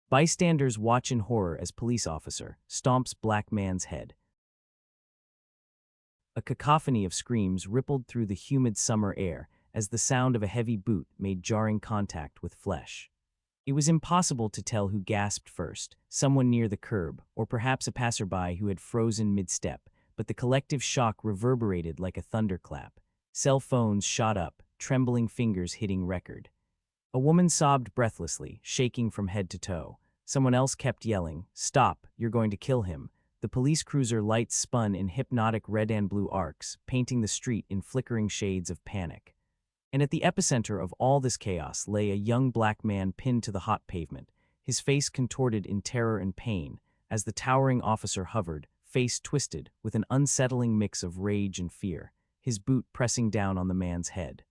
Bystanders watch in horror as police officer stomps black man's head. A cacophony of screams rippled through the humid summer air as the sound of a heavy boot made jarring contact with flesh. It was impossible to tell who gasped first, someone near the curb, or perhaps a passerby who had frozen mid-step, but the collective shock reverberated like a thunderclap. Cell phones shot up, trembling fingers hitting record. A woman sobbed breathlessly, shaking from head to toe. Someone else kept yelling, "Stop, you're going to kill him." The police cruiser lights spun in hypnotic red and blue arcs, painting the street in flickering shades of panic. And at the epicenter of all this chaos lay a young black man pinned to the hot pavement, his face contorted in terror and pain, as the towering officer hovered, face twisted, with an unsettling mix of rage and fear, his boot pressing down on the man's head.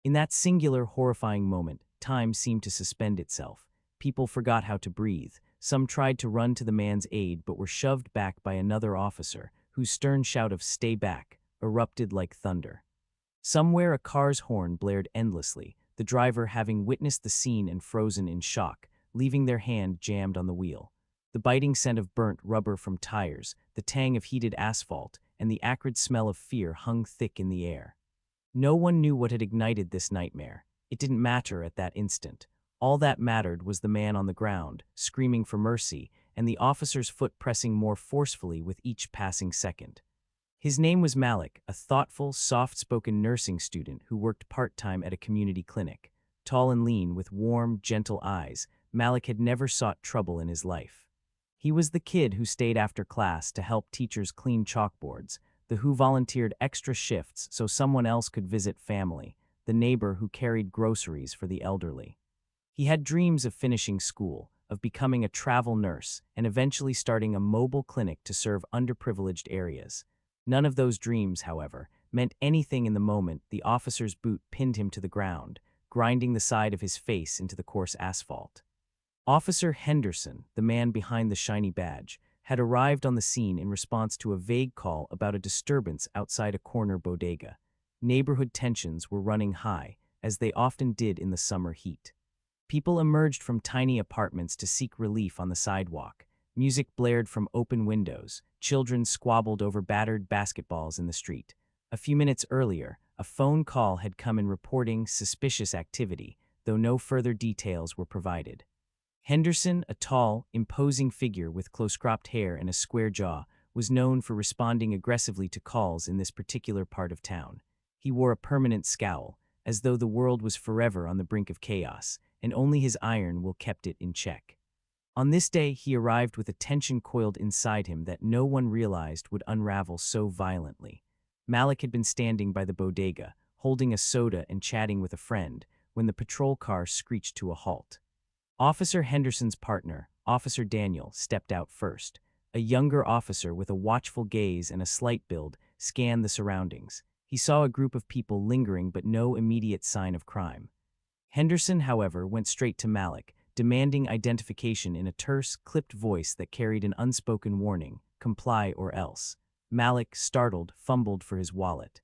In that singular, horrifying moment, time seemed to suspend itself. People forgot how to breathe. Some tried to run to the man's aid but were shoved back by another officer, whose stern shout of "Stay back" erupted like thunder. Somewhere a car's horn blared endlessly, the driver having witnessed the scene and frozen in shock, leaving their hand jammed on the wheel. The biting scent of burnt rubber from tires, the tang of heated asphalt, and the acrid smell of fear hung thick in the air. No one knew what had ignited this nightmare. It didn't matter at that instant. All that mattered was the man on the ground, screaming for mercy, and the officer's foot pressing more forcefully with each passing second. His name was Malik, a thoughtful, soft-spoken nursing student who worked part-time at a community clinic. Tall and lean, with warm, gentle eyes, Malik had never sought trouble in his life. He was the kid who stayed after class to help teachers clean chalkboards, the who volunteered extra shifts so someone else could visit family, the neighbor who carried groceries for the elderly. He had dreams of finishing school, of becoming a travel nurse, and eventually starting a mobile clinic to serve underprivileged areas. None of those dreams, however, meant anything in the moment the officer's boot pinned him to the ground, grinding the side of his face into the coarse asphalt. Officer Henderson, the man behind the shiny badge, had arrived on the scene in response to a vague call about a disturbance outside a corner bodega. Neighborhood tensions were running high, as they often did in the summer heat. People emerged from tiny apartments to seek relief on the sidewalk. Music blared from open windows. Children squabbled over battered basketballs in the street. A few minutes earlier, a phone call had come in reporting suspicious activity, though no further details were provided. Henderson, a tall, imposing figure with close-cropped hair and a square jaw, was known for responding aggressively to calls in this particular part of town. He wore a permanent scowl, as though the world was forever on the brink of chaos, and only his iron will kept it in check. On this day, he arrived with a tension coiled inside him that no one realized would unravel so violently. Malik had been standing by the bodega, holding a soda and chatting with a friend, when the patrol car screeched to a halt. Officer Henderson's partner, Officer Daniel, stepped out first. A younger officer with a watchful gaze and a slight build scanned the surroundings. He saw a group of people lingering but no immediate sign of crime. Henderson, however, went straight to Malik, demanding identification in a terse, clipped voice that carried an unspoken warning, "Comply or else." Malik, startled, fumbled for his wallet.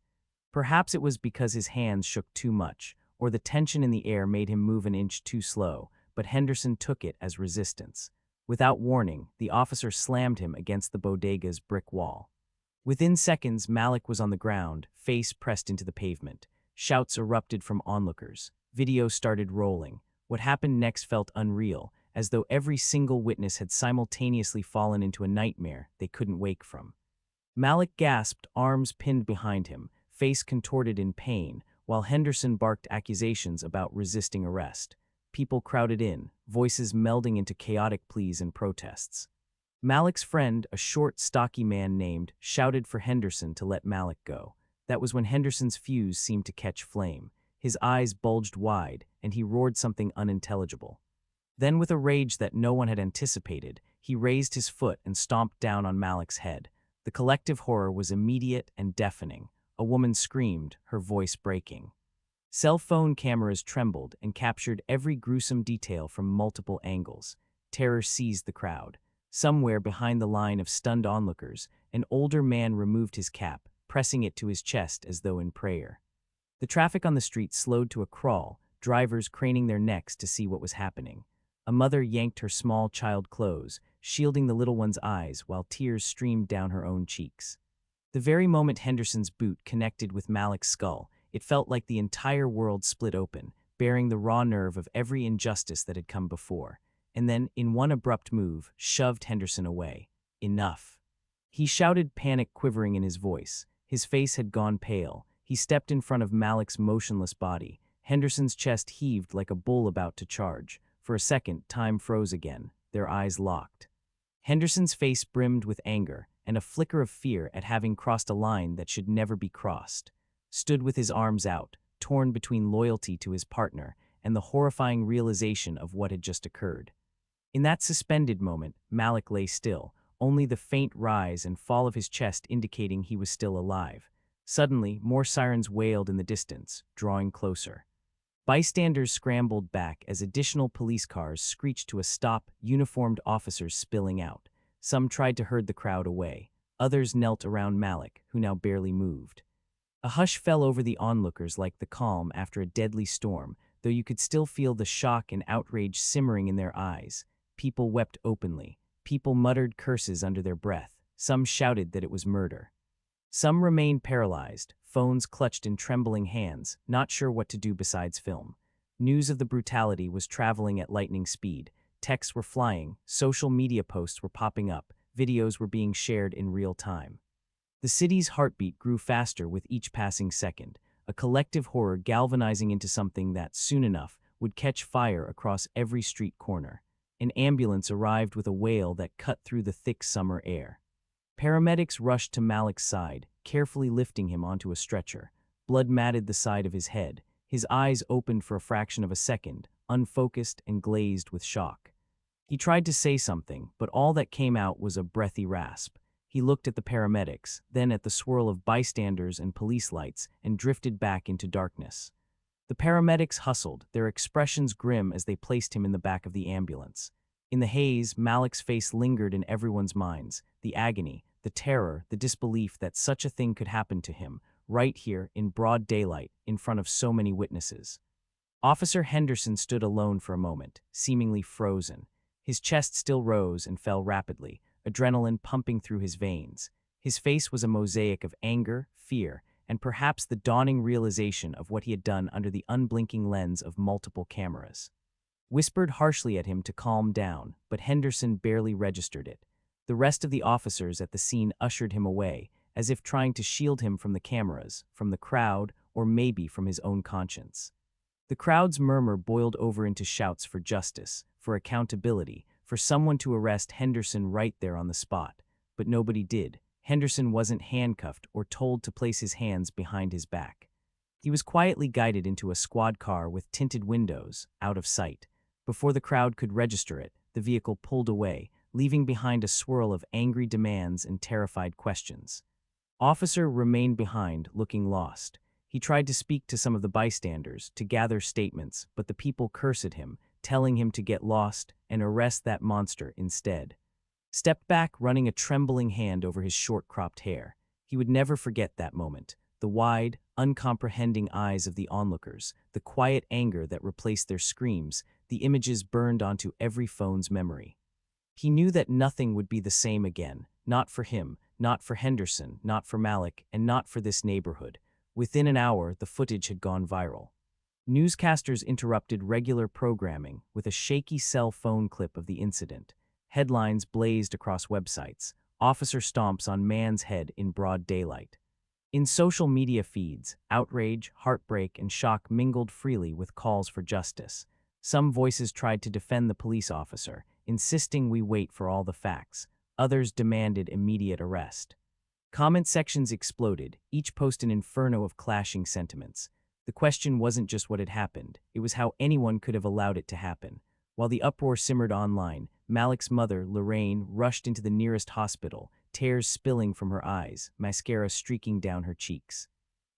Perhaps it was because his hands shook too much, or the tension in the air made him move an inch too slow, but Henderson took it as resistance. Without warning, the officer slammed him against the bodega's brick wall. Within seconds, Malik was on the ground, face pressed into the pavement. Shouts erupted from onlookers. Video started rolling. What happened next felt unreal, as though every single witness had simultaneously fallen into a nightmare they couldn't wake from. Malik gasped, arms pinned behind him, face contorted in pain, while Henderson barked accusations about resisting arrest. People crowded in, voices melding into chaotic pleas and protests. Malik's friend, a short, stocky man named, shouted for Henderson to let Malik go. That was when Henderson's fuse seemed to catch flame. His eyes bulged wide, and he roared something unintelligible. Then, with a rage that no one had anticipated, he raised his foot and stomped down on Malik's head. The collective horror was immediate and deafening. A woman screamed, her voice breaking. Cell phone cameras trembled and captured every gruesome detail from multiple angles. Terror seized the crowd. Somewhere behind the line of stunned onlookers, an older man removed his cap, pressing it to his chest as though in prayer. The traffic on the street slowed to a crawl, drivers craning their necks to see what was happening. A mother yanked her small child close, shielding the little one's eyes while tears streamed down her own cheeks. The very moment Henderson's boot connected with Malik's skull, it felt like the entire world split open, bearing the raw nerve of every injustice that had come before, and then, in one abrupt move, shoved Henderson away. Enough. He shouted, panic quivering in his voice. His face had gone pale. He stepped in front of Malik's motionless body. Henderson's chest heaved like a bull about to charge. For a second, time froze again, their eyes locked. Henderson's face brimmed with anger, and a flicker of fear at having crossed a line that should never be crossed. Stood with his arms out, torn between loyalty to his partner and the horrifying realization of what had just occurred. In that suspended moment, Malik lay still, only the faint rise and fall of his chest indicating he was still alive. Suddenly, more sirens wailed in the distance, drawing closer. Bystanders scrambled back as additional police cars screeched to a stop, uniformed officers spilling out. Some tried to herd the crowd away. Others knelt around Malik, who now barely moved. A hush fell over the onlookers like the calm after a deadly storm, though you could still feel the shock and outrage simmering in their eyes. People wept openly. People muttered curses under their breath. Some shouted that it was murder. Some remained paralyzed, phones clutched in trembling hands, not sure what to do besides film. News of the brutality was traveling at lightning speed. Texts were flying, social media posts were popping up, videos were being shared in real time. The city's heartbeat grew faster with each passing second, a collective horror galvanizing into something that, soon enough, would catch fire across every street corner. An ambulance arrived with a wail that cut through the thick summer air. Paramedics rushed to Malik's side, carefully lifting him onto a stretcher. Blood matted the side of his head. His eyes opened for a fraction of a second, unfocused and glazed with shock. He tried to say something, but all that came out was a breathy rasp. He looked at the paramedics, then at the swirl of bystanders and police lights, and drifted back into darkness. The paramedics hustled, their expressions grim as they placed him in the back of the ambulance. In the haze, Malik's face lingered in everyone's minds, the agony, the terror, the disbelief that such a thing could happen to him, right here, in broad daylight, in front of so many witnesses. Officer Henderson stood alone for a moment, seemingly frozen. His chest still rose and fell rapidly, adrenaline pumping through his veins. His face was a mosaic of anger, fear, and perhaps the dawning realization of what he had done under the unblinking lens of multiple cameras. Whispered harshly at him to calm down, but Henderson barely registered it. The rest of the officers at the scene ushered him away, as if trying to shield him from the cameras, from the crowd, or maybe from his own conscience. The crowd's murmur boiled over into shouts for justice, for accountability, for someone to arrest Henderson right there on the spot. But nobody did. Henderson wasn't handcuffed or told to place his hands behind his back. He was quietly guided into a squad car with tinted windows, out of sight. Before the crowd could register it, the vehicle pulled away, leaving behind a swirl of angry demands and terrified questions. Officer remained behind, looking lost. He tried to speak to some of the bystanders, to gather statements, but the people cursed him, telling him to get lost and arrest that monster instead. Stepped back, running a trembling hand over his short-cropped hair. He would never forget that moment. The wide, uncomprehending eyes of the onlookers, the quiet anger that replaced their screams, the images burned onto every phone's memory. He knew that nothing would be the same again, not for him, not for Henderson, not for Malik, and not for this neighborhood. Within an hour, the footage had gone viral. Newscasters interrupted regular programming with a shaky cell phone clip of the incident. Headlines blazed across websites. Officer stomps on man's head in broad daylight. In social media feeds, outrage, heartbreak, and shock mingled freely with calls for justice. Some voices tried to defend the police officer, insisting we wait for all the facts. Others demanded immediate arrest. Comment sections exploded, each post an inferno of clashing sentiments. The question wasn't just what had happened, it was how anyone could have allowed it to happen. While the uproar simmered online, Malik's mother, Lorraine, rushed into the nearest hospital, tears spilling from her eyes, mascara streaking down her cheeks.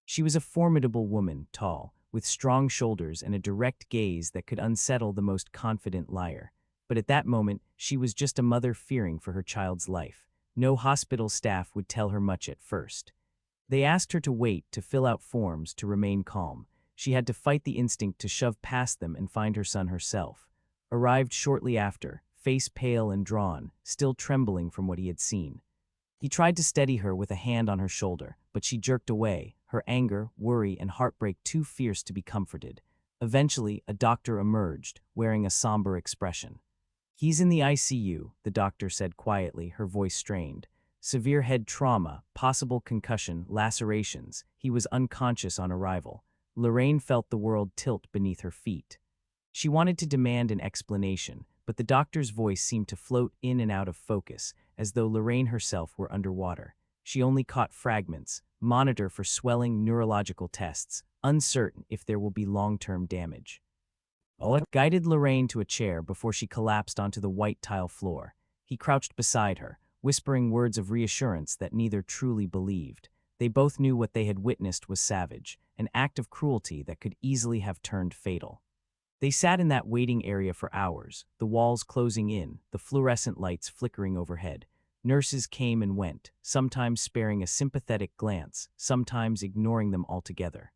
She was a formidable woman, tall, with strong shoulders and a direct gaze that could unsettle the most confident liar. But at that moment, she was just a mother fearing for her child's life. No hospital staff would tell her much at first. They asked her to wait, to fill out forms, to remain calm. She had to fight the instinct to shove past them and find her son herself. arrived shortly after, face pale and drawn, still trembling from what he had seen. He tried to steady her with a hand on her shoulder, but she jerked away, her anger, worry, and heartbreak too fierce to be comforted. Eventually, a doctor emerged, wearing a somber expression. "He's in the ICU," the doctor said quietly, her voice strained. "Severe head trauma, possible concussion, lacerations. He was unconscious on arrival." Lorraine felt the world tilt beneath her feet. She wanted to demand an explanation, but the doctor's voice seemed to float in and out of focus, as though Lorraine herself were underwater. She only caught fragments. "Monitor for swelling, neurological tests. Uncertain if there will be long-term damage." Oleg guided Lorraine to a chair before she collapsed onto the white tile floor. He crouched beside her, whispering words of reassurance that neither truly believed. They both knew what they had witnessed was savage, an act of cruelty that could easily have turned fatal. They sat in that waiting area for hours, the walls closing in, the fluorescent lights flickering overhead. Nurses came and went, sometimes sparing a sympathetic glance, sometimes ignoring them altogether.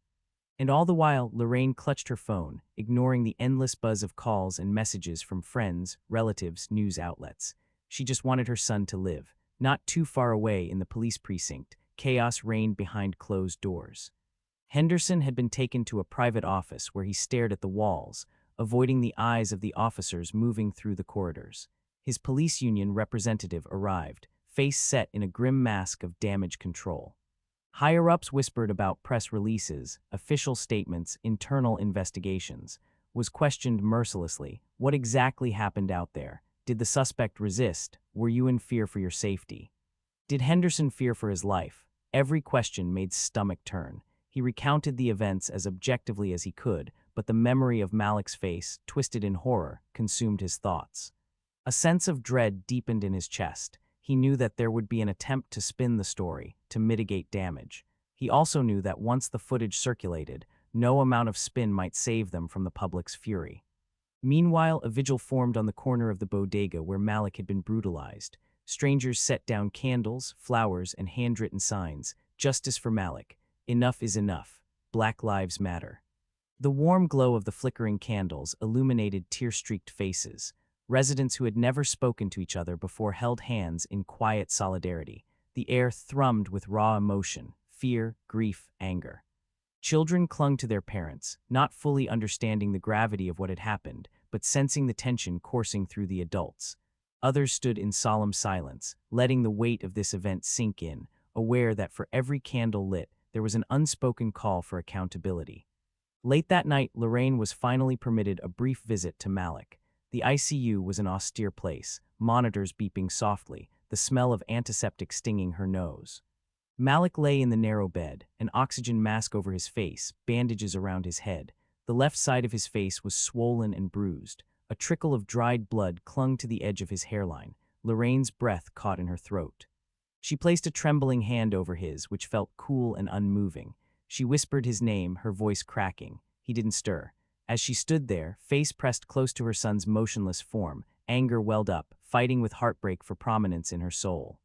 And all the while, Lorraine clutched her phone, ignoring the endless buzz of calls and messages from friends, relatives, news outlets. She just wanted her son to live. Not too far away in the police precinct, chaos reigned behind closed doors. Henderson had been taken to a private office where he stared at the walls, avoiding the eyes of the officers moving through the corridors. His police union representative arrived, face set in a grim mask of damage control. Higher-ups whispered about press releases, official statements, internal investigations. Was questioned mercilessly. What exactly happened out there? Did the suspect resist? Were you in fear for your safety? Did Henderson fear for his life? Every question made stomach turn. He recounted the events as objectively as he could, but the memory of Malik's face, twisted in horror, consumed his thoughts. A sense of dread deepened in his chest. He knew that there would be an attempt to spin the story, to mitigate damage. He also knew that once the footage circulated, no amount of spin might save them from the public's fury. Meanwhile, a vigil formed on the corner of the bodega where Malik had been brutalized. Strangers set down candles, flowers, and handwritten signs. "Justice for Malik. Enough is enough. Black Lives Matter." The warm glow of the flickering candles illuminated tear-streaked faces. Residents who had never spoken to each other before held hands in quiet solidarity. The air thrummed with raw emotion, fear, grief, anger. Children clung to their parents, not fully understanding the gravity of what had happened, but sensing the tension coursing through the adults. Others stood in solemn silence, letting the weight of this event sink in, aware that for every candle lit, there was an unspoken call for accountability. Late that night, Lorraine was finally permitted a brief visit to Malik. The ICU was an austere place, monitors beeping softly, the smell of antiseptic stinging her nose. Malik lay in the narrow bed, an oxygen mask over his face, bandages around his head. The left side of his face was swollen and bruised. A trickle of dried blood clung to the edge of his hairline. Lorraine's breath caught in her throat. She placed a trembling hand over his, which felt cool and unmoving. She whispered his name, her voice cracking. He didn't stir. As she stood there, face pressed close to her son's motionless form, anger welled up, fighting with heartbreak for prominence in her soul.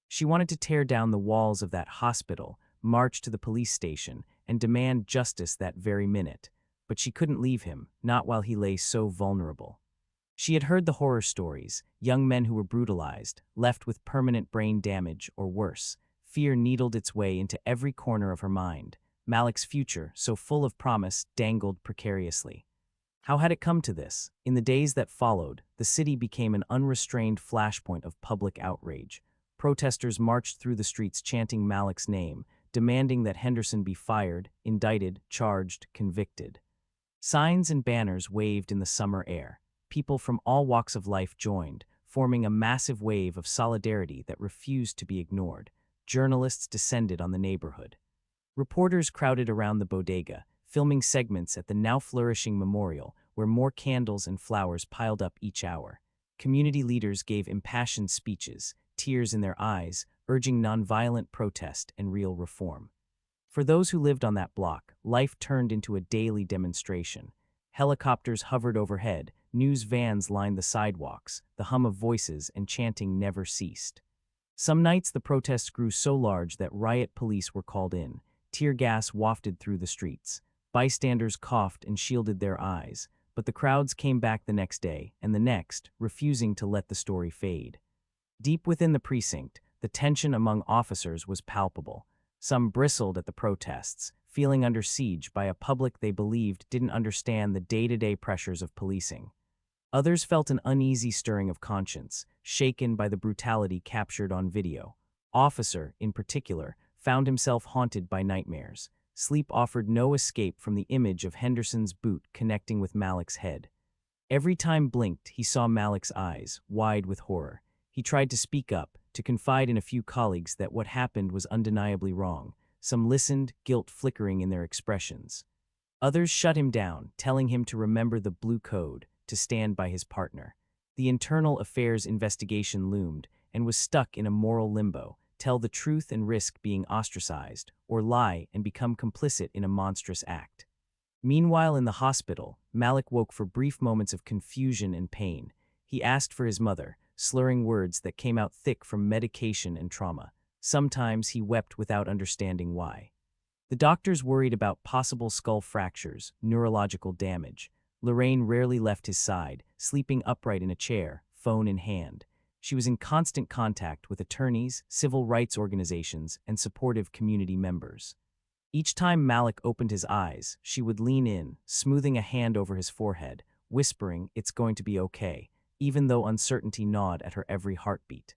She wanted to tear down the walls of that hospital, march to the police station, and demand justice that very minute. But she couldn't leave him, not while he lay so vulnerable. She had heard the horror stories, young men who were brutalized, left with permanent brain damage or worse. Fear needled its way into every corner of her mind. Malik's future, so full of promise, dangled precariously. How had it come to this? In the days that followed, the city became an unrestrained flashpoint of public outrage. Protesters marched through the streets chanting Malik's name, demanding that Henderson be fired, indicted, charged, convicted. Signs and banners waved in the summer air. People from all walks of life joined, forming a massive wave of solidarity that refused to be ignored. Journalists descended on the neighborhood. Reporters crowded around the bodega, filming segments at the now-flourishing memorial, where more candles and flowers piled up each hour. Community leaders gave impassioned speeches, tears in their eyes, urging nonviolent protest and real reform. For those who lived on that block, life turned into a daily demonstration. Helicopters hovered overhead, news vans lined the sidewalks, the hum of voices and chanting never ceased. Some nights the protests grew so large that riot police were called in. Tear gas wafted through the streets. Bystanders coughed and shielded their eyes, but the crowds came back the next day and the next, refusing to let the story fade. Deep within the precinct, the tension among officers was palpable. Some bristled at the protests, feeling under siege by a public they believed didn't understand the day-to-day pressures of policing. Others felt an uneasy stirring of conscience, shaken by the brutality captured on video. Officer, in particular, found himself haunted by nightmares. Sleep offered no escape from the image of Henderson's boot connecting with Malik's head. Every time blinked, he saw Malik's eyes, wide with horror. He tried to speak up, to confide in a few colleagues that what happened was undeniably wrong. Some listened, guilt flickering in their expressions. Others shut him down, telling him to remember the blue code, to stand by his partner. The internal affairs investigation loomed and was stuck in a moral limbo: tell the truth and risk being ostracized, or lie and become complicit in a monstrous act. Meanwhile, in the hospital, Malik woke for brief moments of confusion and pain. He asked for his mother, slurring words that came out thick from medication and trauma. Sometimes he wept without understanding why. The doctors worried about possible skull fractures, neurological damage. Lorraine rarely left his side, sleeping upright in a chair, phone in hand. She was in constant contact with attorneys, civil rights organizations, and supportive community members. Each time Malik opened his eyes, she would lean in, smoothing a hand over his forehead, whispering, "It's going to be okay," even though uncertainty gnawed at her every heartbeat.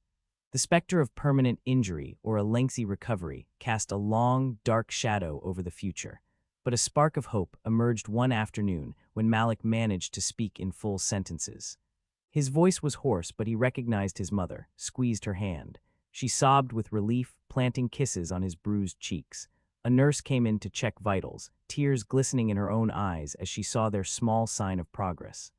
The specter of permanent injury or a lengthy recovery cast a long, dark shadow over the future. But a spark of hope emerged one afternoon when Malik managed to speak in full sentences. His voice was hoarse, but he recognized his mother, squeezed her hand. She sobbed with relief, planting kisses on his bruised cheeks. A nurse came in to check vitals, tears glistening in her own eyes as she saw their small sign of progress.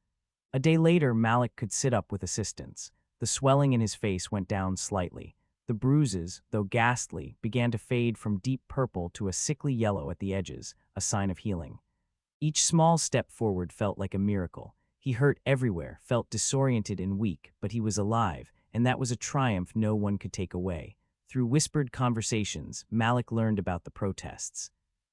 A day later, Malik could sit up with assistance. The swelling in his face went down slightly. The bruises, though ghastly, began to fade from deep purple to a sickly yellow at the edges, a sign of healing. Each small step forward felt like a miracle. He hurt everywhere, felt disoriented and weak, but he was alive, and that was a triumph no one could take away. Through whispered conversations, Malik learned about the protests.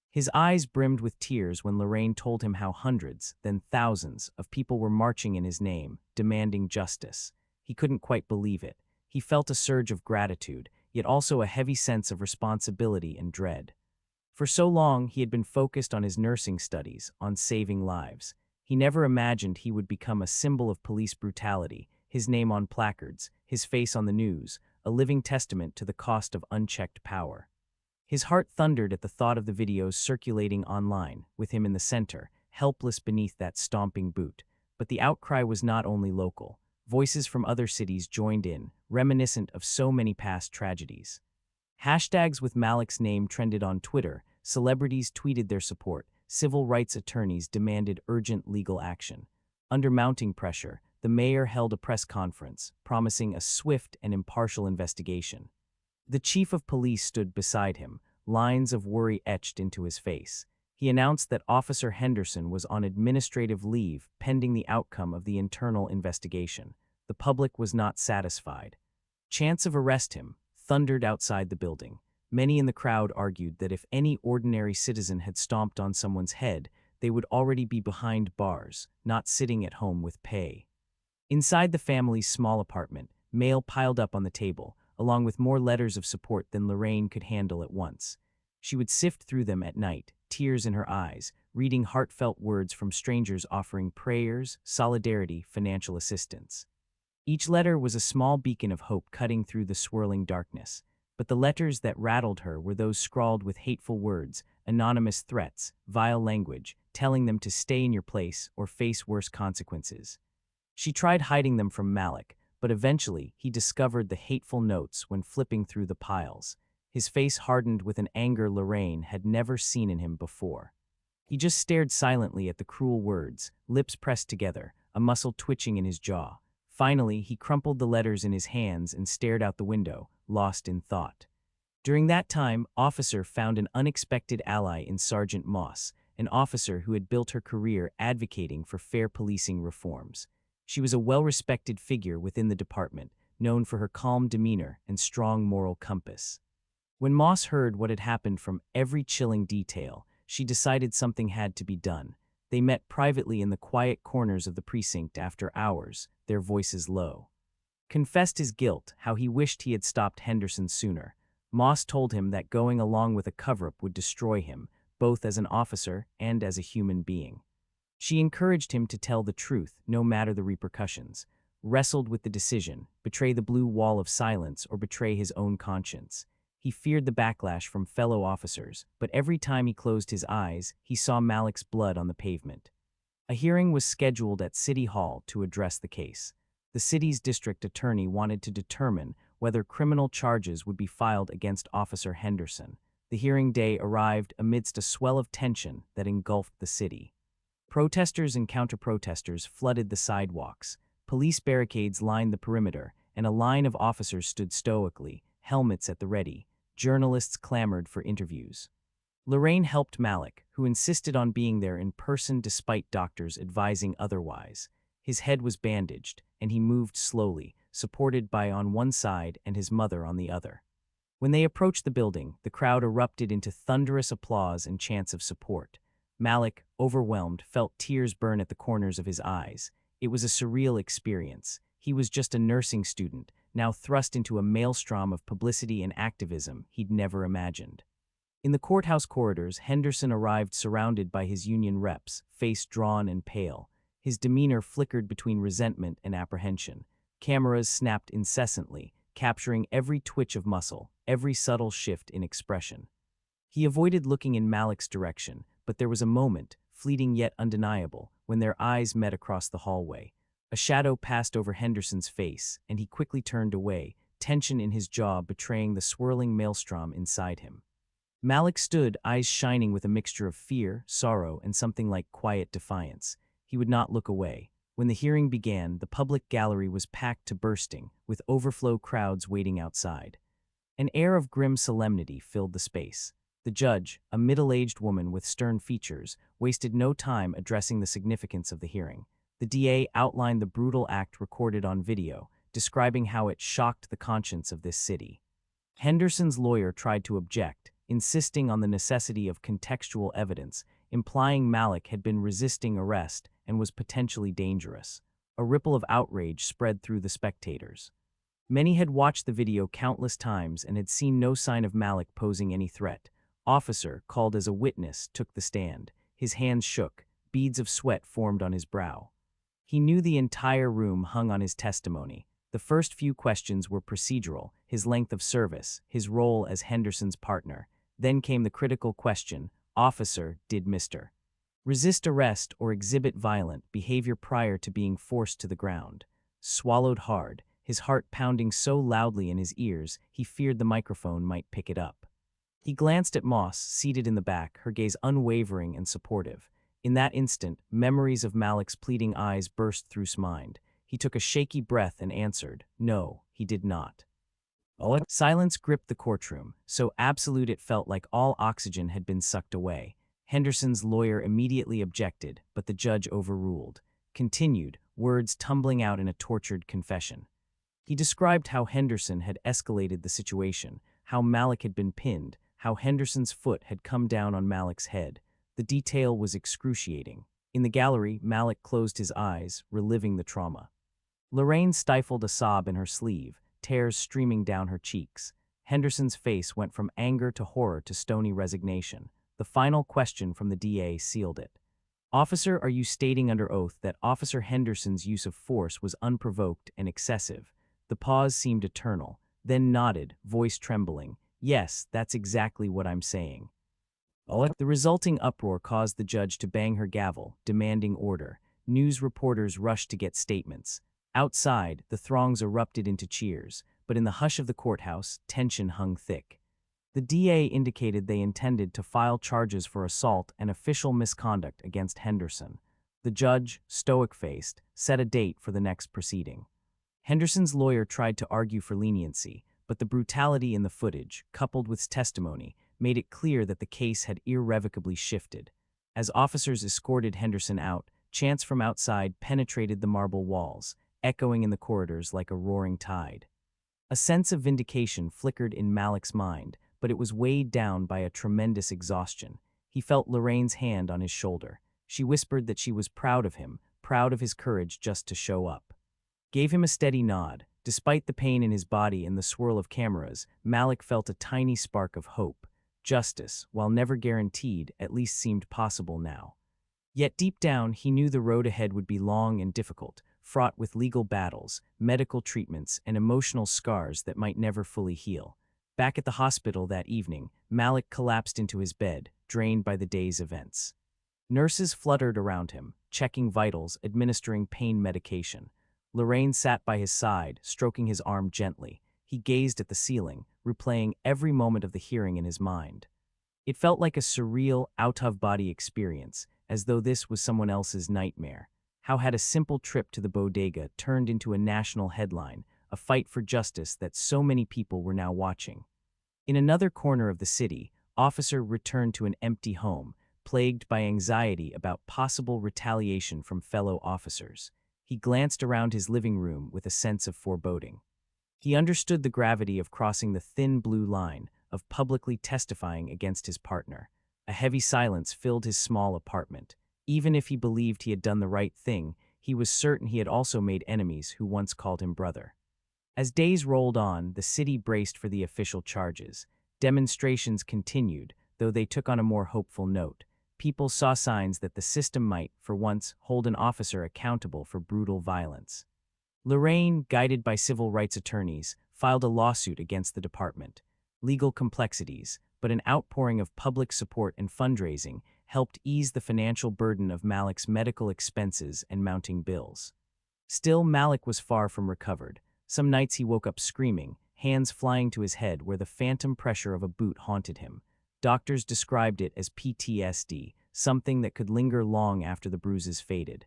His eyes brimmed with tears when Lorraine told him how hundreds, then thousands, of people were marching in his name, demanding justice. He couldn't quite believe it. He felt a surge of gratitude, yet also a heavy sense of responsibility and dread. For so long, he had been focused on his nursing studies, on saving lives. He never imagined he would become a symbol of police brutality, his name on placards, his face on the news, a living testament to the cost of unchecked power. His heart thundered at the thought of the videos circulating online, with him in the center, helpless beneath that stomping boot. But the outcry was not only local. Voices from other cities joined in, reminiscent of so many past tragedies. Hashtags with Malik's name trended on Twitter, celebrities tweeted their support, civil rights attorneys demanded urgent legal action. Under mounting pressure, the mayor held a press conference, promising a swift and impartial investigation. The chief of police stood beside him, lines of worry etched into his face. He announced that Officer Henderson was on administrative leave pending the outcome of the internal investigation. The public was not satisfied. Chants of "arrest him" thundered outside the building. Many in the crowd argued that if any ordinary citizen had stomped on someone's head, they would already be behind bars, not sitting at home with pay. Inside the family's small apartment, mail piled up on the table, along with more letters of support than Lorraine could handle at once. She would sift through them at night, tears in her eyes, reading heartfelt words from strangers offering prayers, solidarity, financial assistance. Each letter was a small beacon of hope cutting through the swirling darkness. But the letters that rattled her were those scrawled with hateful words, anonymous threats, vile language, telling them to stay in your place or face worse consequences. She tried hiding them from Malik, but eventually he discovered the hateful notes when flipping through the piles. His face hardened with an anger Lorraine had never seen in him before. He just stared silently at the cruel words, lips pressed together, a muscle twitching in his jaw. Finally, he crumpled the letters in his hands and stared out the window, lost in thought. During that time, Officer found an unexpected ally in Sergeant Moss, an officer who had built her career advocating for fair policing reforms. She was a well-respected figure within the department, known for her calm demeanor and strong moral compass. When Moss heard what had happened from every chilling detail, she decided something had to be done. They met privately in the quiet corners of the precinct after hours, their voices low. Confessed his guilt, how he wished he had stopped Henderson sooner. Moss told him that going along with a cover-up would destroy him, both as an officer and as a human being. She encouraged him to tell the truth, no matter the repercussions. Wrestled with the decision, betray the blue wall of silence or betray his own conscience. He feared the backlash from fellow officers, but every time he closed his eyes, he saw Malik's blood on the pavement. A hearing was scheduled at City Hall to address the case. The city's district attorney wanted to determine whether criminal charges would be filed against Officer Henderson. The hearing day arrived amidst a swell of tension that engulfed the city. Protesters and counter-protesters flooded the sidewalks. Police barricades lined the perimeter, and a line of officers stood stoically, helmets at the ready. Journalists clamored for interviews. Lorraine helped Malik, who insisted on being there in person despite doctors advising otherwise. His head was bandaged, and he moved slowly, supported by on one side and his mother on the other. When they approached the building, the crowd erupted into thunderous applause and chants of support. Malik, overwhelmed, felt tears burn at the corners of his eyes. It was a surreal experience. He was just a nursing student, now thrust into a maelstrom of publicity and activism he'd never imagined. In the courthouse corridors, Henderson arrived surrounded by his union reps, face drawn and pale. His demeanor flickered between resentment and apprehension. Cameras snapped incessantly, capturing every twitch of muscle, every subtle shift in expression. He avoided looking in Malik's direction, but there was a moment, fleeting yet undeniable, when their eyes met across the hallway. A shadow passed over Henderson's face, and he quickly turned away, tension in his jaw betraying the swirling maelstrom inside him. Malik stood, eyes shining with a mixture of fear, sorrow, and something like quiet defiance. He would not look away. When the hearing began, the public gallery was packed to bursting, with overflow crowds waiting outside. An air of grim solemnity filled the space. The judge, a middle-aged woman with stern features, wasted no time addressing the significance of the hearing. The DA outlined the brutal act recorded on video, describing how it shocked the conscience of this city. Henderson's lawyer tried to object, insisting on the necessity of contextual evidence, implying Malik had been resisting arrest and was potentially dangerous. A ripple of outrage spread through the spectators. Many had watched the video countless times and had seen no sign of Malik posing any threat. Officer, called as a witness, took the stand. His hands shook, beads of sweat formed on his brow. He knew the entire room hung on his testimony. The first few questions were procedural, his length of service, his role as Henderson's partner. Then came the critical question, Officer, did Mr. resist arrest or exhibit violent behavior prior to being forced to the ground? Swallowed hard, his heart pounding so loudly in his ears he feared the microphone might pick it up. He glanced at Moss, seated in the back, her gaze unwavering and supportive. In that instant, memories of Malik's pleading eyes burst through his mind. He took a shaky breath and answered, no, he did not. Silence gripped the courtroom, so absolute it felt like all oxygen had been sucked away. Henderson's lawyer immediately objected, but the judge overruled. Continued, words tumbling out in a tortured confession. He described how Henderson had escalated the situation, how Malik had been pinned, how Henderson's foot had come down on Malik's head. The detail was excruciating. In the gallery, Malik closed his eyes, reliving the trauma. Lorraine stifled a sob in her sleeve, tears streaming down her cheeks. Henderson's face went from anger to horror to stony resignation. The final question from the DA sealed it. Officer, are you stating under oath that Officer Henderson's use of force was unprovoked and excessive? The pause seemed eternal, then nodded, voice trembling. Yes, that's exactly what I'm saying. The resulting uproar caused the judge to bang her gavel, demanding order. News reporters rushed to get statements. Outside, the throngs erupted into cheers, but in the hush of the courthouse, tension hung thick. The DA indicated they intended to file charges for assault and official misconduct against Henderson. The judge, stoic-faced, set a date for the next proceeding. Henderson's lawyer tried to argue for leniency, but the brutality in the footage, coupled with testimony, made it clear that the case had irrevocably shifted. As officers escorted Henderson out, chants from outside penetrated the marble walls, echoing in the corridors like a roaring tide. A sense of vindication flickered in Malik's mind, but it was weighed down by a tremendous exhaustion. He felt Lorraine's hand on his shoulder. She whispered that she was proud of him, proud of his courage just to show up. Gave him a steady nod. Despite the pain in his body and the swirl of cameras, Malik felt a tiny spark of hope. Justice, while never guaranteed, at least seemed possible now. Yet deep down, he knew the road ahead would be long and difficult, fraught with legal battles, medical treatments, and emotional scars that might never fully heal. Back at the hospital that evening, Malik collapsed into his bed, drained by the day's events. Nurses fluttered around him, checking vitals, administering pain medication. Lorraine sat by his side, stroking his arm gently. He gazed at the ceiling, replaying every moment of the hearing in his mind. It felt like a surreal, out-of-body experience, as though this was someone else's nightmare. How had a simple trip to the bodega turned into a national headline, a fight for justice that so many people were now watching? In another corner of the city, Officer returned to an empty home, plagued by anxiety about possible retaliation from fellow officers. He glanced around his living room with a sense of foreboding. He understood the gravity of crossing the thin blue line, of publicly testifying against his partner. A heavy silence filled his small apartment. Even if he believed he had done the right thing, he was certain he had also made enemies who once called him brother. As days rolled on, the city braced for the official charges. Demonstrations continued, though they took on a more hopeful note. People saw signs that the system might, for once, hold an officer accountable for brutal violence. Lorraine, guided by civil rights attorneys, filed a lawsuit against the department. Legal complexities, but an outpouring of public support and fundraising helped ease the financial burden of Malik's medical expenses and mounting bills. Still, Malik was far from recovered. Some nights he woke up screaming, hands flying to his head where the phantom pressure of a boot haunted him. Doctors described it as PTSD, something that could linger long after the bruises faded.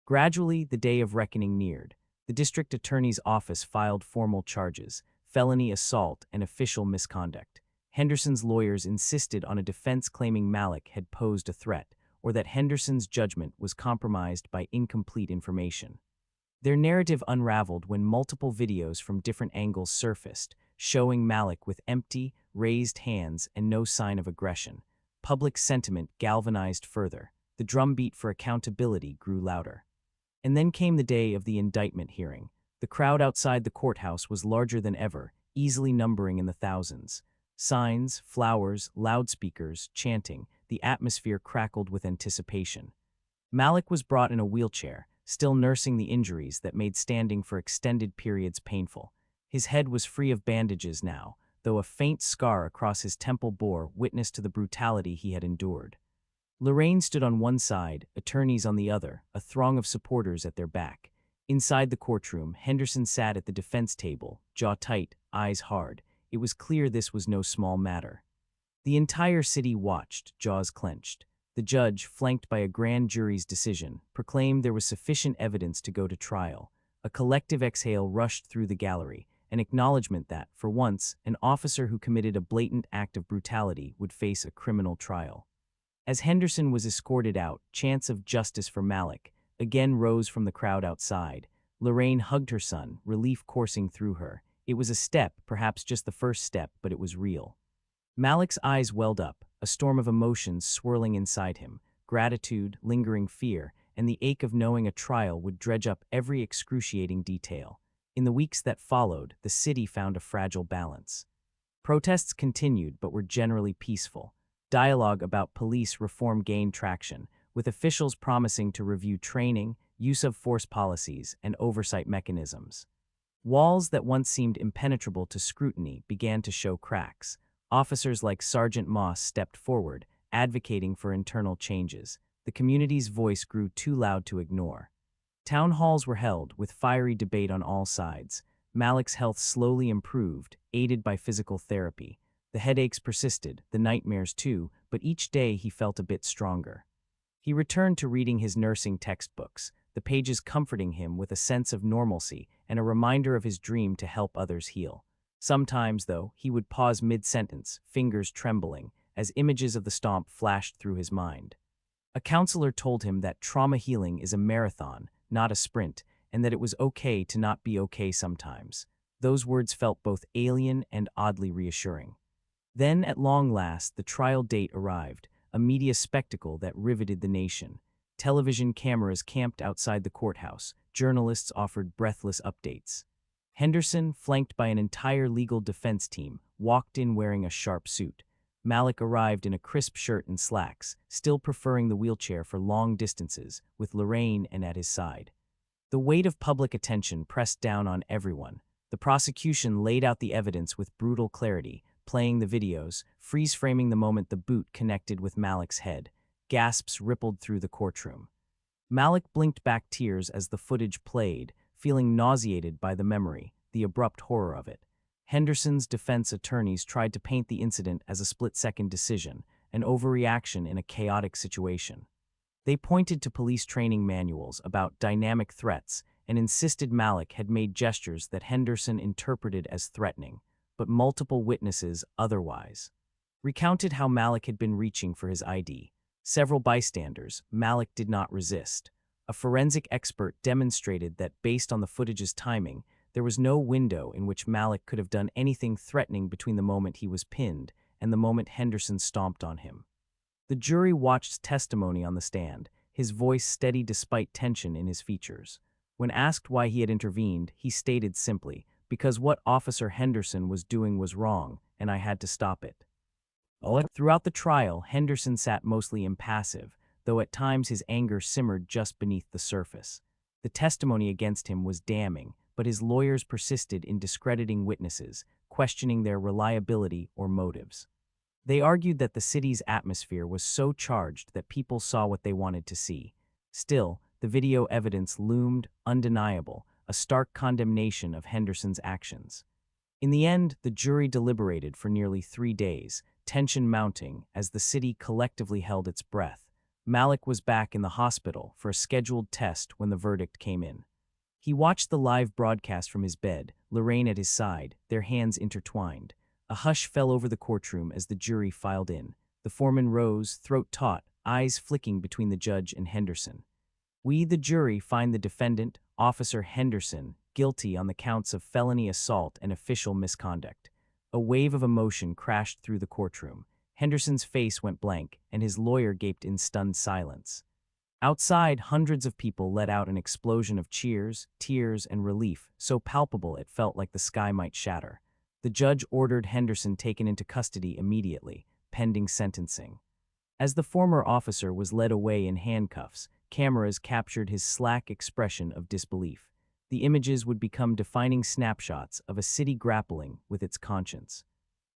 Gradually, the day of reckoning neared. The district attorney's office filed formal charges, felony assault and official misconduct. Henderson's lawyers insisted on a defense claiming Malik had posed a threat, or that Henderson's judgment was compromised by incomplete information. Their narrative unraveled when multiple videos from different angles surfaced, showing Malik with empty, raised hands and no sign of aggression. Public sentiment galvanized further. The drumbeat for accountability grew louder. And then came the day of the indictment hearing. The crowd outside the courthouse was larger than ever, easily numbering in the thousands. Signs, flowers, loudspeakers, chanting, the atmosphere crackled with anticipation. Malik was brought in a wheelchair, still nursing the injuries that made standing for extended periods painful. His head was free of bandages now, though a faint scar across his temple bore witness to the brutality he had endured. Lorraine stood on one side, attorneys on the other, a throng of supporters at their back. Inside the courtroom, Henderson sat at the defense table, jaw tight, eyes hard. It was clear this was no small matter. The entire city watched, jaws clenched. The judge, flanked by a grand jury's decision, proclaimed there was sufficient evidence to go to trial. A collective exhale rushed through the gallery, an acknowledgement that, for once, an officer who committed a blatant act of brutality would face a criminal trial. As Henderson was escorted out, chants of justice for Malik again rose from the crowd outside. Lorraine hugged her son, relief coursing through her. It was a step, perhaps just the first step, but it was real. Malik's eyes welled up, a storm of emotions swirling inside him, gratitude, lingering fear, and the ache of knowing a trial would dredge up every excruciating detail. In the weeks that followed, the city found a fragile balance. Protests continued but were generally peaceful. Dialogue about police reform gained traction, with officials promising to review training, use of force policies, and oversight mechanisms. Walls that once seemed impenetrable to scrutiny began to show cracks. Officers like Sergeant Moss stepped forward, advocating for internal changes. The community's voice grew too loud to ignore. Town halls were held, with fiery debate on all sides. Malik's health slowly improved, aided by physical therapy. The headaches persisted, the nightmares too, but each day he felt a bit stronger. He returned to reading his nursing textbooks, the pages comforting him with a sense of normalcy and a reminder of his dream to help others heal. Sometimes, though, he would pause mid-sentence, fingers trembling, as images of the Stomp flashed through his mind. A counselor told him that trauma healing is a marathon, not a sprint, and that it was okay to not be okay sometimes. Those words felt both alien and oddly reassuring. Then, at long last, the trial date arrived, a media spectacle that riveted the nation. Television cameras camped outside the courthouse. Journalists offered breathless updates. Henderson, flanked by an entire legal defense team, walked in wearing a sharp suit. Malik arrived in a crisp shirt and slacks, still preferring the wheelchair for long distances, with Lorraine at his side. The weight of public attention pressed down on everyone. The prosecution laid out the evidence with brutal clarity, playing the videos, freeze-framing the moment the boot connected with Malik's head. Gasps rippled through the courtroom. Malik blinked back tears as the footage played, feeling nauseated by the memory, the abrupt horror of it. Henderson's defense attorneys tried to paint the incident as a split-second decision, an overreaction in a chaotic situation. They pointed to police training manuals about dynamic threats and insisted Malik had made gestures that Henderson interpreted as threatening, but multiple witnesses otherwise recounted how Malik had been reaching for his ID. Several bystanders, Malik did not resist. A forensic expert demonstrated that based on the footage's timing, there was no window in which Malik could have done anything threatening between the moment he was pinned and the moment Henderson stomped on him. The jury watched testimony on the stand, his voice steady despite tension in his features. When asked why he had intervened, he stated simply, "Because what Officer Henderson was doing was wrong, and I had to stop it." Throughout the trial, Henderson sat mostly impassive, though at times his anger simmered just beneath the surface. The testimony against him was damning, but his lawyers persisted in discrediting witnesses, questioning their reliability or motives. They argued that the city's atmosphere was so charged that people saw what they wanted to see. Still, the video evidence loomed undeniable, a stark condemnation of Henderson's actions. In the end, the jury deliberated for nearly 3 days, tension mounting as the city collectively held its breath. Malik was back in the hospital for a scheduled test when the verdict came in. He watched the live broadcast from his bed, Lorraine at his side, their hands intertwined. A hush fell over the courtroom as the jury filed in. The foreman rose, throat taut, eyes flicking between the judge and Henderson. "We, the jury, find the defendant, Officer Henderson, guilty on the counts of felony assault and official misconduct." A wave of emotion crashed through the courtroom. Henderson's face went blank, and his lawyer gaped in stunned silence. Outside, hundreds of people let out an explosion of cheers, tears, and relief, so palpable it felt like the sky might shatter. The judge ordered Henderson taken into custody immediately, pending sentencing. As the former officer was led away in handcuffs, cameras captured his slack expression of disbelief. The images would become defining snapshots of a city grappling with its conscience.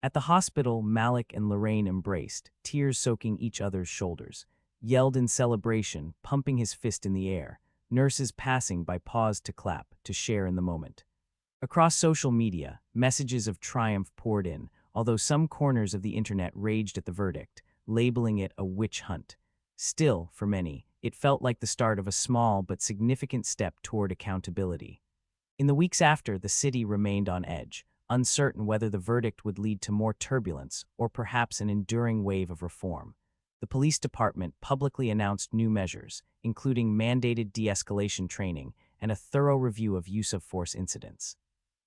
At the hospital, Malik and Lorraine embraced, tears soaking each other's shoulders, yelled in celebration, pumping his fist in the air. Nurses passing by paused to clap, to share in the moment. Across social media, messages of triumph poured in, although some corners of the internet raged at the verdict, labeling it a witch hunt. Still, for many, it felt like the start of a small but significant step toward accountability. In the weeks after, the city remained on edge, uncertain whether the verdict would lead to more turbulence or perhaps an enduring wave of reform. The police department publicly announced new measures, including mandated de-escalation training and a thorough review of use of force incidents.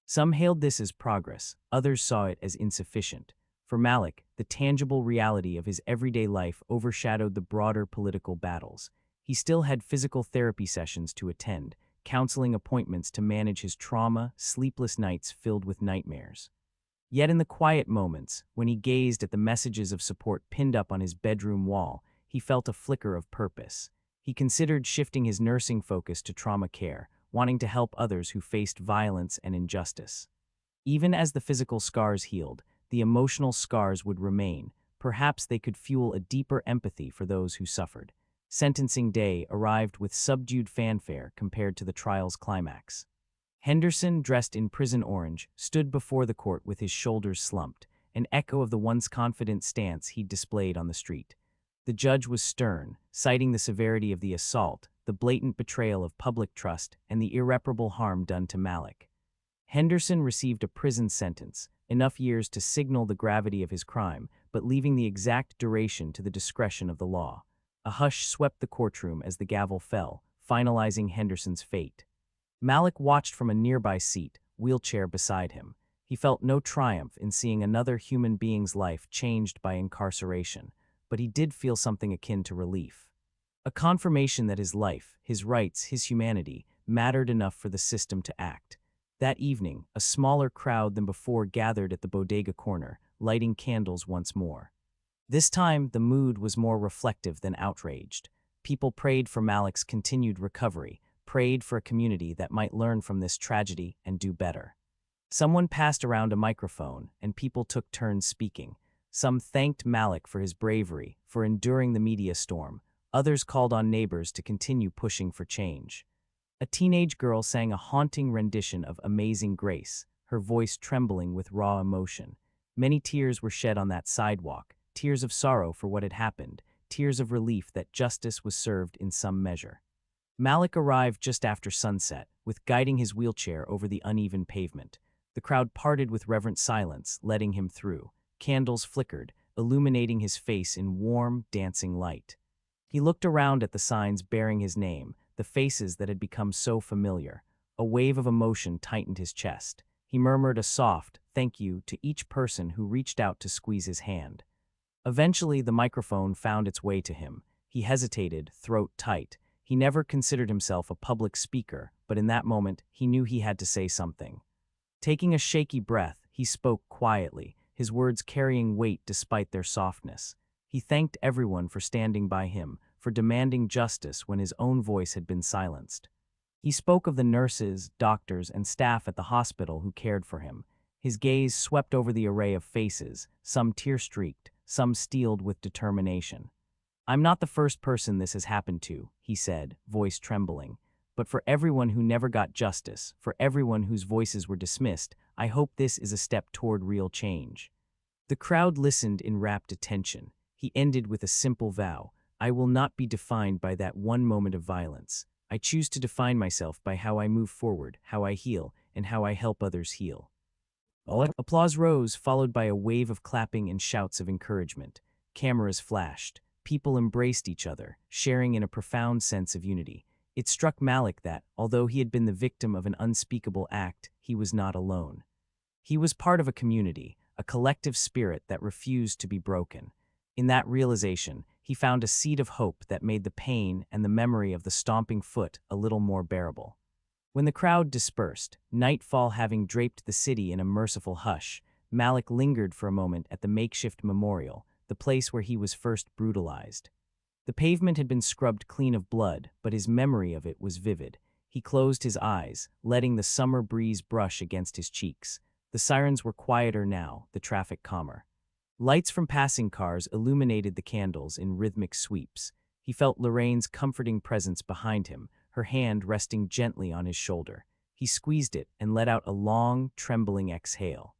Some hailed this as progress, others saw it as insufficient. For Malik, the tangible reality of his everyday life overshadowed the broader political battles. He still had physical therapy sessions to attend, counseling appointments to manage his trauma, sleepless nights filled with nightmares. Yet in the quiet moments, when he gazed at the messages of support pinned up on his bedroom wall, he felt a flicker of purpose. He considered shifting his nursing focus to trauma care, wanting to help others who faced violence and injustice. Even as the physical scars healed, the emotional scars would remain. Perhaps they could fuel a deeper empathy for those who suffered. Sentencing day arrived with subdued fanfare compared to the trial's climax. Henderson, dressed in prison orange, stood before the court with his shoulders slumped, an echo of the once confident stance he'd displayed on the street. The judge was stern, citing the severity of the assault, the blatant betrayal of public trust, and the irreparable harm done to Malik. Henderson received a prison sentence, enough years to signal the gravity of his crime, but leaving the exact duration to the discretion of the law. A hush swept the courtroom as the gavel fell, finalizing Henderson's fate. Malik watched from a nearby seat, wheelchair beside him. He felt no triumph in seeing another human being's life changed by incarceration, but he did feel something akin to relief. A confirmation that his life, his rights, his humanity mattered enough for the system to act. That evening, a smaller crowd than before gathered at the bodega corner, lighting candles once more. This time, the mood was more reflective than outraged. People prayed for Malik's continued recovery, prayed for a community that might learn from this tragedy and do better. Someone passed around a microphone, and people took turns speaking. Some thanked Malik for his bravery, for enduring the media storm. Others called on neighbors to continue pushing for change. A teenage girl sang a haunting rendition of Amazing Grace, her voice trembling with raw emotion. Many tears were shed on that sidewalk, tears of sorrow for what had happened, tears of relief that justice was served in some measure. Malik arrived just after sunset, with guiding his wheelchair over the uneven pavement. The crowd parted with reverent silence, letting him through. Candles flickered, illuminating his face in warm, dancing light. He looked around at the signs bearing his name, the faces that had become so familiar. A wave of emotion tightened his chest. He murmured a soft thank you to each person who reached out to squeeze his hand. Eventually, the microphone found its way to him. He hesitated, throat tight. He never considered himself a public speaker, but in that moment, he knew he had to say something. Taking a shaky breath, he spoke quietly, his words carrying weight despite their softness. He thanked everyone for standing by him, for demanding justice when his own voice had been silenced. He spoke of the nurses, doctors, and staff at the hospital who cared for him. His gaze swept over the array of faces, some tear-streaked, some steeled with determination. "I'm not the first person this has happened to," he said, voice trembling. "But for everyone who never got justice, for everyone whose voices were dismissed, I hope this is a step toward real change." The crowd listened in rapt attention. He ended with a simple vow: "I will not be defined by that one moment of violence. I choose to define myself by how I move forward, how I heal, and how I help others heal." Applause rose, followed by a wave of clapping and shouts of encouragement. Cameras flashed. People embraced each other, sharing in a profound sense of unity. It struck Malik that, although he had been the victim of an unspeakable act, he was not alone. He was part of a community, a collective spirit that refused to be broken. In that realization, he found a seed of hope that made the pain and the memory of the stomping foot a little more bearable. When the crowd dispersed, nightfall having draped the city in a merciful hush, Malik lingered for a moment at the makeshift memorial, the place where he was first brutalized. The pavement had been scrubbed clean of blood, but his memory of it was vivid. He closed his eyes, letting the summer breeze brush against his cheeks. The sirens were quieter now, the traffic calmer. Lights from passing cars illuminated the candles in rhythmic sweeps. He felt Lorraine's comforting presence behind him, her hand resting gently on his shoulder. He squeezed it and let out a long, trembling exhale.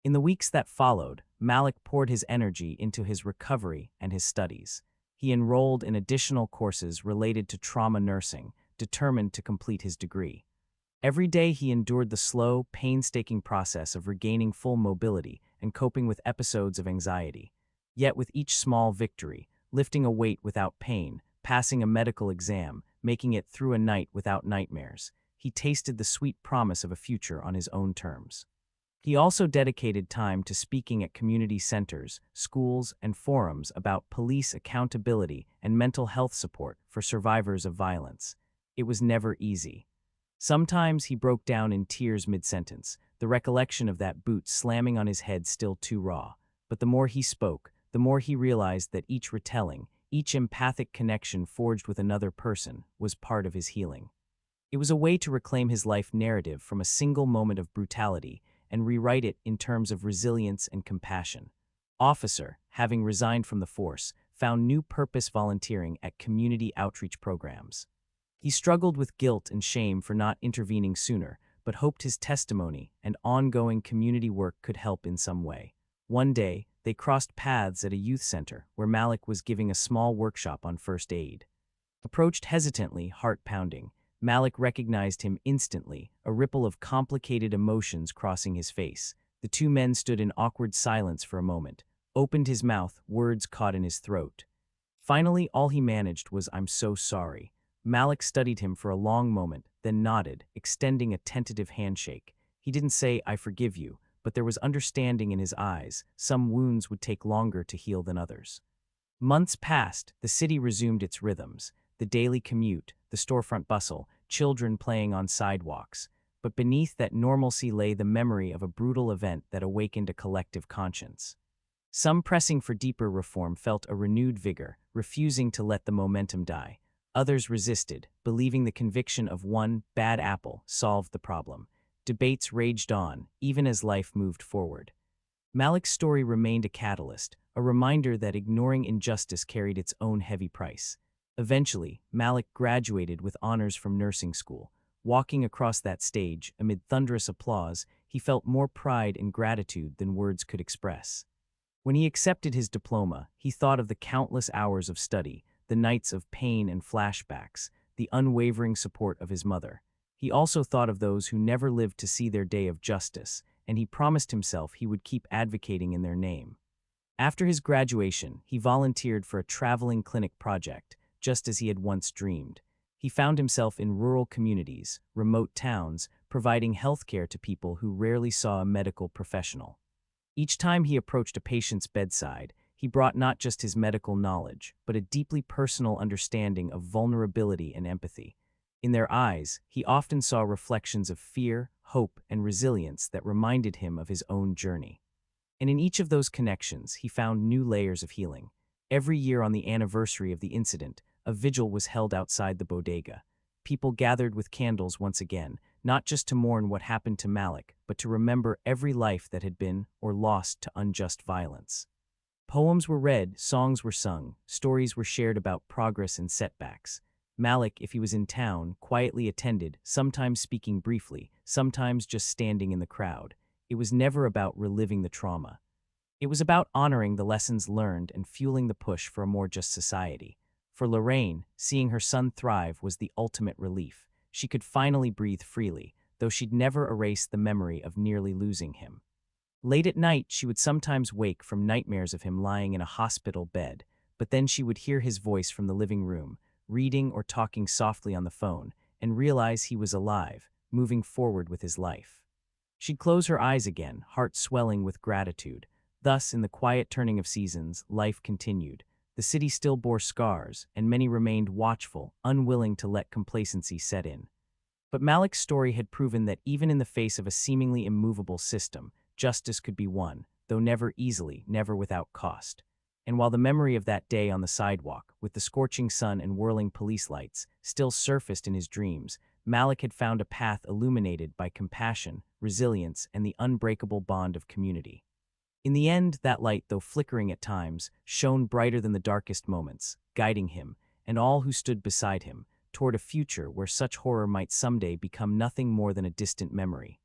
In the weeks that followed, Malik poured his energy into his recovery and his studies. He enrolled in additional courses related to trauma nursing, determined to complete his degree. Every day he endured the slow, painstaking process of regaining full mobility and coping with episodes of anxiety. Yet with each small victory, lifting a weight without pain, passing a medical exam, making it through a night without nightmares, he tasted the sweet promise of a future on his own terms. He also dedicated time to speaking at community centers, schools, and forums about police accountability and mental health support for survivors of violence. It was never easy. Sometimes he broke down in tears mid-sentence, the recollection of that boot slamming on his head still too raw. But the more he spoke, the more he realized that each retelling, each empathic connection forged with another person, was part of his healing. It was a way to reclaim his life narrative from a single moment of brutality and rewrite it in terms of resilience and compassion. Officer, having resigned from the force, found new purpose volunteering at community outreach programs. He struggled with guilt and shame for not intervening sooner, but hoped his testimony and ongoing community work could help in some way. One day, they crossed paths at a youth center where Malik was giving a small workshop on first aid. Approached hesitantly, heart pounding, Malik recognized him instantly, a ripple of complicated emotions crossing his face. The two men stood in awkward silence for a moment, opened his mouth, words caught in his throat. Finally, all he managed was, "I'm so sorry." Malik studied him for a long moment, then nodded, extending a tentative handshake. He didn't say, "I forgive you," but there was understanding in his eyes. Some wounds would take longer to heal than others. Months passed, the city resumed its rhythms. the daily commute, the storefront bustle, children playing on sidewalks. But beneath that normalcy lay the memory of a brutal event that awakened a collective conscience. Some pressing for deeper reform felt a renewed vigor, refusing to let the momentum die. Others resisted, believing the conviction of one bad apple solved the problem. Debates raged on, even as life moved forward. Malik's story remained a catalyst, a reminder that ignoring injustice carried its own heavy price. Eventually, Malik graduated with honors from nursing school. Walking across that stage, amid thunderous applause, he felt more pride and gratitude than words could express. When he accepted his diploma, he thought of the countless hours of study, the nights of pain and flashbacks, the unwavering support of his mother. He also thought of those who never lived to see their day of justice, and he promised himself he would keep advocating in their name. After his graduation, he volunteered for a traveling clinic project, just as he had once dreamed. He found himself in rural communities, remote towns, providing healthcare to people who rarely saw a medical professional. Each time he approached a patient's bedside, he brought not just his medical knowledge, but a deeply personal understanding of vulnerability and empathy. In their eyes, he often saw reflections of fear, hope, and resilience that reminded him of his own journey. And in each of those connections, he found new layers of healing. Every year on the anniversary of the incident, a vigil was held outside the bodega. People gathered with candles once again, not just to mourn what happened to Malik, but to remember every life that had been or lost to unjust violence. Poems were read, songs were sung, stories were shared about progress and setbacks. Malik, if he was in town, quietly attended, sometimes speaking briefly, sometimes just standing in the crowd. It was never about reliving the trauma. It was about honoring the lessons learned and fueling the push for a more just society. For Lorraine, seeing her son thrive was the ultimate relief. She could finally breathe freely, though she'd never erase the memory of nearly losing him. Late at night, she would sometimes wake from nightmares of him lying in a hospital bed, but then she would hear his voice from the living room, reading or talking softly on the phone, and realize he was alive, moving forward with his life. She'd close her eyes again, heart swelling with gratitude. Thus, in the quiet turning of seasons, life continued. The city still bore scars, and many remained watchful, unwilling to let complacency set in. But Malik's story had proven that even in the face of a seemingly immovable system, justice could be won, though never easily, never without cost. And while the memory of that day on the sidewalk, with the scorching sun and whirling police lights, still surfaced in his dreams, Malik had found a path illuminated by compassion, resilience, and the unbreakable bond of community. In the end, that light, though flickering at times, shone brighter than the darkest moments, guiding him, and all who stood beside him, toward a future where such horror might someday become nothing more than a distant memory.